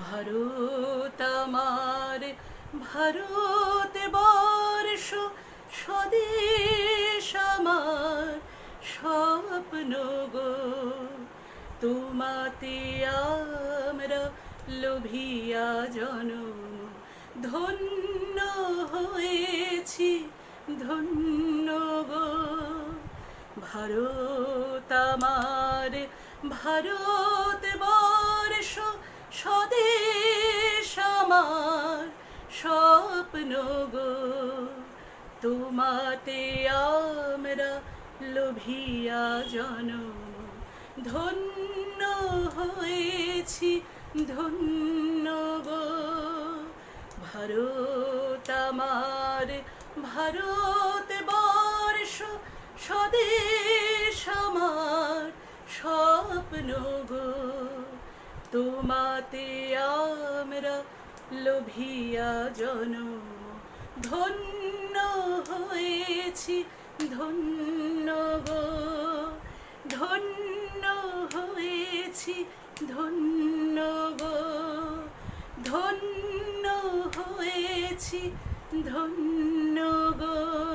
ভারত আমার, ভারত বর্ষ, স্বদেশ আমার স্বপ্ন গো। তোমাতে আমরা লোভিয়া জনম, ধন্য হয়েছি ধন্য গো। ভারত আমার, ভারত বর্ষ, স্বদেশ আমার স্বপ্ন গো। তোমাতে আমরা লোভিয়া জনম, ধন্য হয়েছি ধন্য গো। ভারত আমার, ভারত বর্ষ, স্বদেশ আমার স্বপ্ন গো। তোমাতে আমরা লোভিয়া জনম, ধন্য হয়েছি ধন্য গো। ধন্য হয়েছি ধন্য গো। ধন্য হয়েছি ধন্য গো।